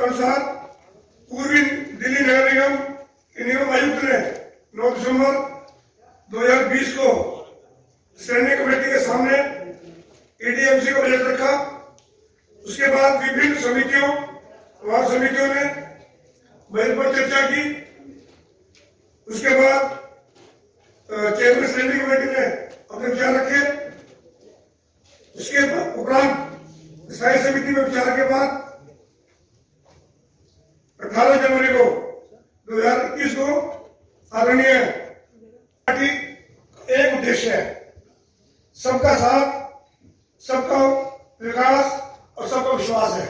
के अनुसार पूर्वी दिल्ली नगर निगम के निगम आयुक्त ने 9 दिसंबर 2020 को स्टैंडिंग कमेटी के सामने एडीएमसी का बजट रखा। उसके बाद विभिन्न समितियों वार्ड समितियों ने बजट पर चर्चा की। उसके बाद चेयरमैन स्टैंडिंग कमेटी ने अपने विचार रखे। उसके उपरांत स्थायी समिति में विचार के बाद 18 जनवरी को 2021 को आदरणीय पार्टी एक उद्देश्य है, सबका साथ, सबका विकास और सबका विश्वास है।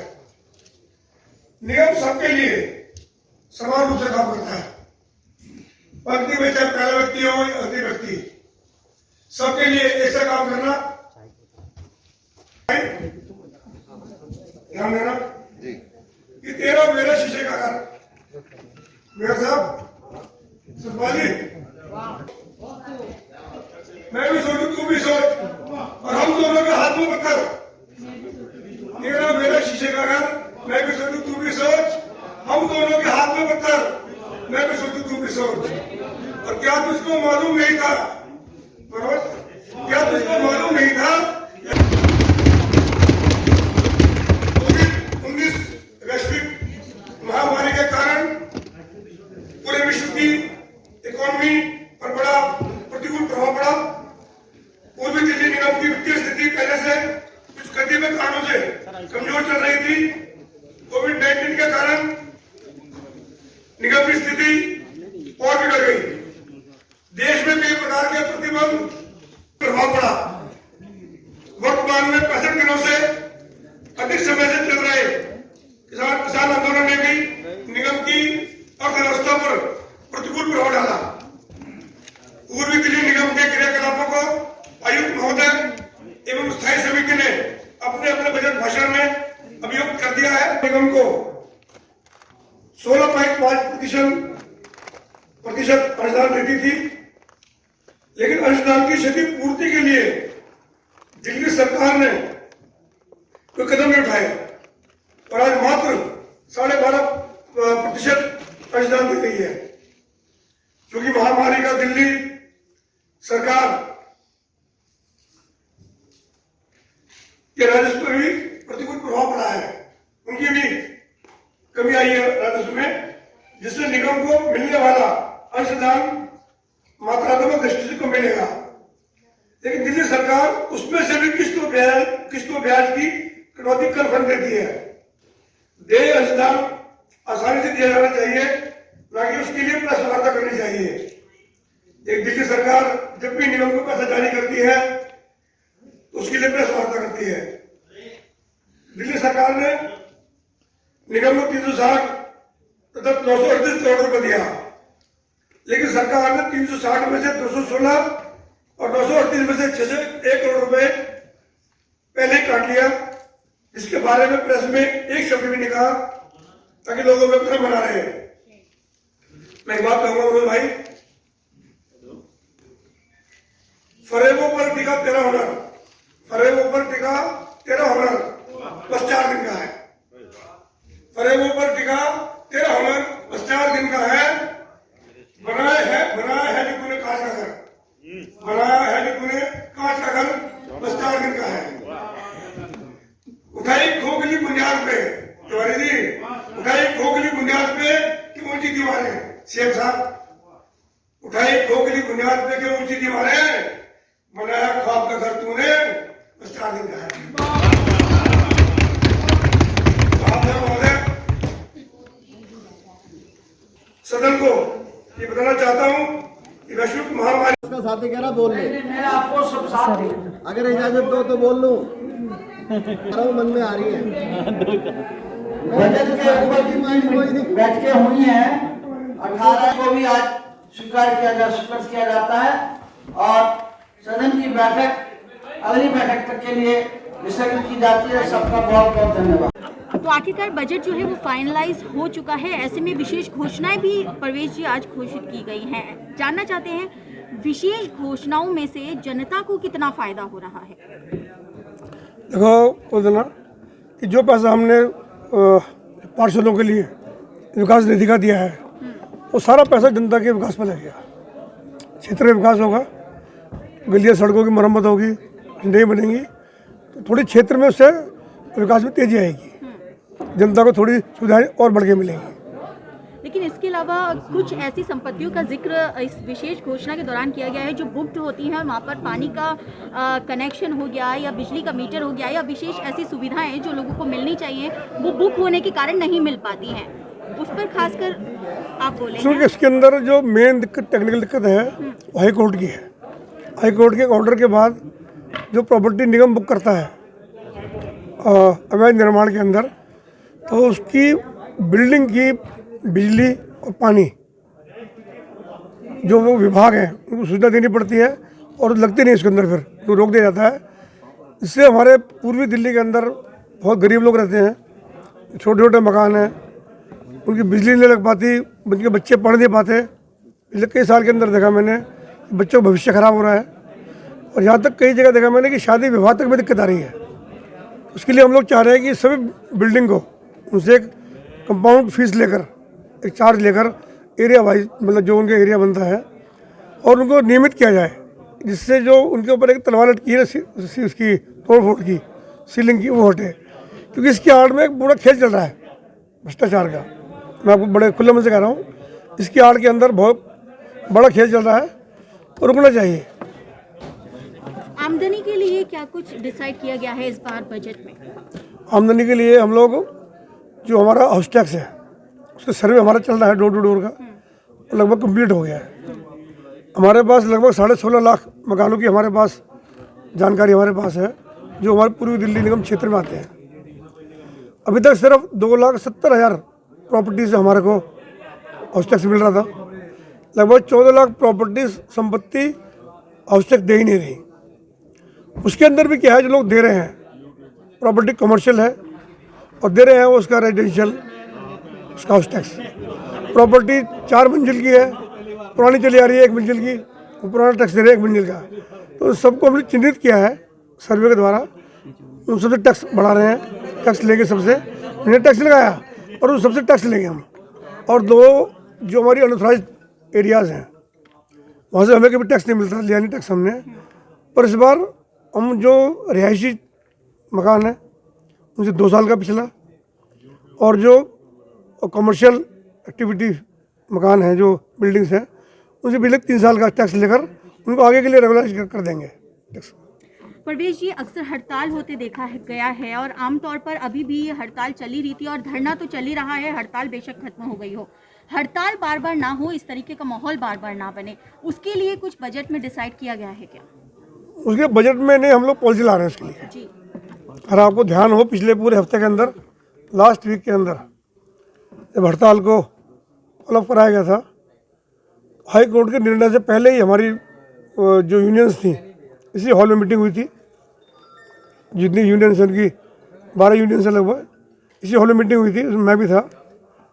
निगम सबके लिए समान रूप से काम करता है। पंक्ति में चाहे पहला व्यक्ति हो या अंतिम व्यक्ति, सबके लिए ऐसा काम करना। ध्यान देना कि तेरा मेरा शीशे का घर। मेरा साहब सुखपाली, मैं भी सोचू तू भी सोच, और हम दोनों के हाथ में पत्थर। तेरा मेरा शीशे का घर, मैं भी सोचू तू भी सोच, हम दोनों के हाथ में पत्थर, मैं भी सोचू तू भी सोच। और क्या तुझको मालूम नहीं था मनोज, क्या तुझको मालूम नहीं था कोविड-19 वैश्विक महामारी के कारण पूरे विश्व की इकोनॉमी पर बड़ा प्रतिकूल प्रभाव पड़ा। पूर्वी दिल्ली निगम की वित्तीय स्थिति पहले से कुछ कदीमे कारणों से कमजोर चल रही थी। कोविड-19 के कारण निगम की स्थिति और बिगड़ गई। देश में कई प्रकार के प्रतिबंध प्रभाव पड़ा। वर्तमान में 65 दिनों से अधिक समय से चल रहे किसान आंदोलन ने भी निगम की अर्थव्यवस्था पर प्रतिकूल प्रभाव डाला। पूर्वी दिल्ली निगम के क्रियाकलापों को आयुक्त महोदय एवं स्थायी समिति ने अपने अपने बजट भाषण में अभियुक्त कर दिया है। निगम को 16.5% अनुदान देती थी, लेकिन अनुदान की क्षति पूर्ति के लिए दिल्ली सरकार ने कोई कदम नहीं उठाए और आज मात्र 12.5% अनुदान दी गई है। क्योंकि महामारी का दिल्ली सरकार के राजस्व पर भी प्रतिकूल प्रभाव पड़ा है। उनकी भी कमी आई है राजस्व में, जिससे निगम को मिलने वाला अंशदान मात्रात्मक दृष्टि से मिलेगा। लेकिन दिल्ली सरकार उसमें से भी किस्तों ब्याज की कटौती कर फंड देती है। देय अंशदान आसानी से दिया जाना चाहिए, ना कि उसके लिए प्लस वार्ता करनी चाहिए। एक दिल्ली सरकार जब भी निगम को पैसा जारी करती है तो उसके लिए प्लस वार्ता करती है। दिल्ली सरकार ने निगम को 360 तथा 938 करोड़ रुपए दिया, लेकिन सरकार ने 360 में से 216 और 938 में से 601 करोड़ रुपए पहले ही काट लिया, जिसके बारे में प्रेस में एक शब्द भी नहीं कहा, ताकि लोगों में भ्रम बना रहे। मैं एक बात कहूंगा मनोज भाई, फरेबों पर टिका तेरा हुनर, फरेबों पर टिका तेरा हुनर बस 4 दिन का है। फरेबों पर टिका तेरा हुनर बस 4 दिन का है। बनाया है जो तूने कांच का घर, बनाया है जो तूने कांच का घर बस 4 दिन का है। उठाई खोखली बुनियाद पे, तिवारी जी, उठाई खोखली बुनियाद पे कि ऊंची दीवारें। सीएम साहब, उठाई खोखली बुनियाद पे कि ऊंची दीवारें, बनाया ख्वाब का घर तूने बस 4 दिन का है। सदन को ये बताना चाहता हूँ कि वैश्विक महामारी उसका साथी कह रहा बोल ले, मैं आपको सब साथ अगर इजाजत दो तो बोल लूं। मन में आ रही है बजट के ऊपर बैठकें हुई हैं। 18 को भी आज स्वीकार किया जाता है और सदन की बैठक अगली बैठक तक के लिए विसर्जित की जाती है। सबका बहुत बहुत धन्यवाद। तो आखिरकार बजट जो है वो फाइनलाइज हो चुका है। ऐसे में विशेष घोषणाएं भी प्रवेश जी आज घोषित की गई हैं। जानना चाहते हैं विशेष घोषणाओं में से जनता को कितना फायदा हो रहा है? देखो उतना कि जो पैसा हमने पार्षदों के लिए विकास निधि का दिया है, वो सारा पैसा जनता के विकास में लगेगा। क्षेत्र में विकास होगा, गलियाँ सड़कों की मरम्मत होगी, नहीं बनेंगी तो थोड़ी क्षेत्र में उससे विकास में तेजी आएगी, जनता को थोड़ी सुविधाएं और बढ़ के मिलेंगी। लेकिन इसके अलावा कुछ ऐसी संपत्तियों का जिक्र इस विशेष घोषणा के दौरान किया गया है जो बुक्ड होती हैं, वहाँ पर पानी का कनेक्शन हो गया या बिजली का मीटर हो गया या विशेष ऐसी सुविधाएं जो लोगों को मिलनी चाहिए वो बुक होने के कारण नहीं मिल पाती हैं, उस पर खासकर आप बोलेंगे। इसके अंदर जो मेन दिक्कत, टेक्निकल दिक्कत है वो हाई कोर्ट की है। हाई कोर्ट के ऑर्डर के बाद जो प्रॉपर्टी निगम बुक करता है अवैध निर्माण के अंदर, तो उसकी बिल्डिंग की बिजली और पानी जो वो विभाग हैं उनको सूचना देनी पड़ती है और लगती नहीं इसके अंदर, फिर तो रोक दिया जाता है। इससे हमारे पूर्वी दिल्ली के अंदर बहुत गरीब लोग रहते हैं, छोटे छोटे मकान हैं, उनकी बिजली नहीं लग पाती, उनके बच्चे पढ़ नहीं पाते। पिछले कई साल के अंदर देखा मैंने बच्चों का भविष्य खराब हो रहा है और यहाँ तक कई जगह देखा मैंने कि शादी विवाह तक में दिक्कत आ रही है। उसके लिए हम लोग चाह रहे हैं कि सभी बिल्डिंग को उनसे एक कंपाउंड फीस लेकर, एक चार्ज लेकर एरिया वाइज, मतलब जो उनका एरिया बनता है, और उनको नियमित किया जाए, जिससे जो उनके ऊपर एक तलवार लटकी है उसकी तोड़ फोड़ की सीलिंग की, वो हटे। क्योंकि इसकी आड़ में एक पूरा खेल चल रहा है भ्रष्टाचार का। मैं आपको बड़े खुले मन से कह रहा हूँ, इसकी आड़ के अंदर बहुत बड़ा खेल चल रहा है और रुकना चाहिए। आमदनी के लिए क्या कुछ डिसाइड किया गया है इस बार बजट में? आमदनी के लिए हम लोग जो हमारा हाउस टैक्स है उसका सर्वे हमारा चल रहा है डोर टू डोर का, लगभग कंप्लीट हो गया है। हमारे पास लगभग 16.5 लाख मकानों की हमारे पास जानकारी हमारे पास है जो हमारे पूर्वी दिल्ली निगम क्षेत्र में आते हैं। अभी तक सिर्फ 2,70,000 प्रॉपर्टी से हमारे को हाउस टैक्स मिल रहा था। लगभग 14 लाख प्रॉपर्टी संपत्ति हाउस टैक्स दे ही नहीं रही। उसके अंदर भी क्या है, जो लोग दे रहे हैं प्रॉपर्टी कमर्शियल है और दे रहे हैं वो उसका रेजिडेंशियल, उसका हाउस टैक्स। प्रॉपर्टी 4 मंजिल की है, पुरानी चली आ रही है 1 मंजिल की, वो पुराना टैक्स दे रहे हैं 1 मंजिल का। तो सबको हमने चिन्हित किया है सर्वे के द्वारा, उन सबसे टैक्स बढ़ा रहे हैं, टैक्स लेंगे सबसे, हमने टैक्स लगाया और उन सबसे टैक्स लेंगे हम। और 2 जो हमारी अनऑथराइज्ड एरियाज़ हैं वहाँ से हमें कभी टैक्स नहीं मिलता, लिया नहीं टैक्स हमने। पर इस बार हम जो रिहायशी मकान है उनसे 2 साल का पिछला, और जो कमर्शियल एक्टिविटी मकान हैं, जो बिल्डिंग्स हैं, उनसे पिछले 3 साल का टैक्स लेकर उनको आगे के लिए रेगुलाइज कर देंगे टैक्स। परवेश जी, अक्सर हड़ताल होते देखा गया है और आमतौर पर अभी भी ये हड़ताल चली रही थी और धरना तो चल ही रहा है, हड़ताल बेशक खत्म हो गई हो, हड़ताल बार बार ना हो, इस तरीके का माहौल बार बार ना बने, उसके लिए कुछ बजट में डिसाइड किया गया है क्या? उसके बजट में नहीं, हम लोग पॉलिसी ला रहे हैं उसके लिए जी। अगर आपको ध्यान हो, पिछले पूरे हफ्ते के अंदर, लास्ट वीक के अंदर जब हड़ताल को ऑफ कराया गया था, हाई कोर्ट के निर्णय से पहले ही हमारी जो यूनियंस थी इसी हॉल में मीटिंग हुई थी। जितनी यूनियंस है उनकी 12 यूनियंस है लगभग, इसी हॉल में मीटिंग हुई थी, उसमें मैं भी था,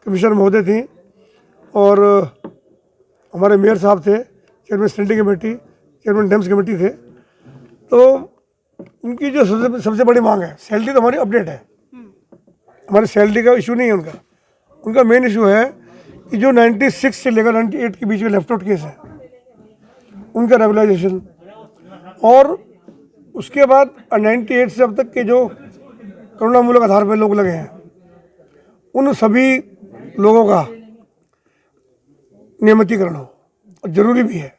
कमिश्नर महोदय थी और हमारे मेयर साहब थे, chairman standing committee, chairman dams committee थे। तो उनकी जो सबसे बड़ी मांग है, सैलरी तो हमारी अपडेट है, हमारी सैलरी का इशू नहीं है उनका। उनका मेन इशू है कि जो 96 से लेकर 98 के बीच में लेफ्ट आउट केस है उनका रेगुलाइजेशन, और उसके बाद 98 से अब तक के जो करुणामूलक आधार पर लोग लगे हैं उन सभी लोगों का नियमितीकरण हो, और ज़रूरी भी है।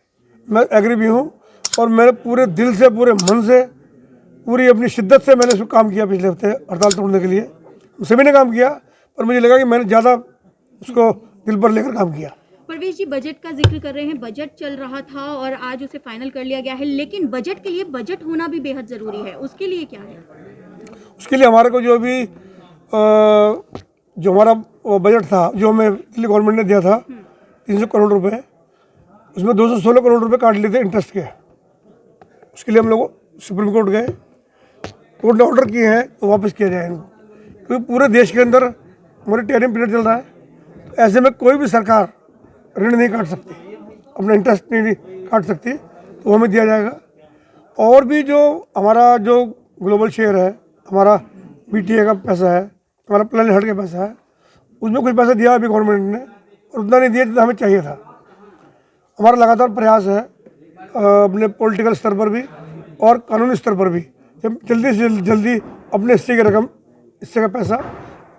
मैं एग्री भी हूँ और मैं पूरे दिल से, पूरे मन से, पूरी अपनी शिद्दत से मैंने इसको काम किया पिछले हफ्ते हड़ताल तोड़ने के लिए। सभी ने काम किया, पर मुझे लगा कि मैंने ज़्यादा उसको दिल पर लेकर काम किया। परवेश जी, बजट का जिक्र कर रहे हैं, बजट चल रहा था और आज उसे फाइनल कर लिया गया है, लेकिन बजट के लिए बजट होना भी बेहद ज़रूरी है, उसके लिए क्या है? उसके लिए हमारे को जो भी जो हमारा बजट था, जो हमें दिल्ली गवर्नमेंट ने दिया था 300 करोड़ रुपए, उसमें 216 करोड़ रुपए काट लिए थे इंटरेस्ट के। उसके लिए हम लोग सुप्रीम कोर्ट गए, कोर्ट ने ऑर्डर किए हैं तो वापस किया जाए इनको, क्योंकि पूरे देश के अंदर मॉनिटरिंग पीरियड चल रहा है। तो ऐसे में कोई भी सरकार ऋण नहीं काट सकती, अपना इंटरेस्ट नहीं काट सकती, तो हमें दिया जाएगा। और भी जो हमारा जो ग्लोबल शेयर है, हमारा BTA का पैसा है, हमारा प्लान हट का पैसा है, उसमें कुछ पैसा दिया अभी गवर्नमेंट ने, और उतना नहीं दिया जितना हमें चाहिए था। हमारा लगातार प्रयास है अपने पॉलिटिकल स्तर पर भी और कानूनी स्तर पर भी, जल्दी से जल्दी अपने हिस्से की रकम, हिस्से का पैसा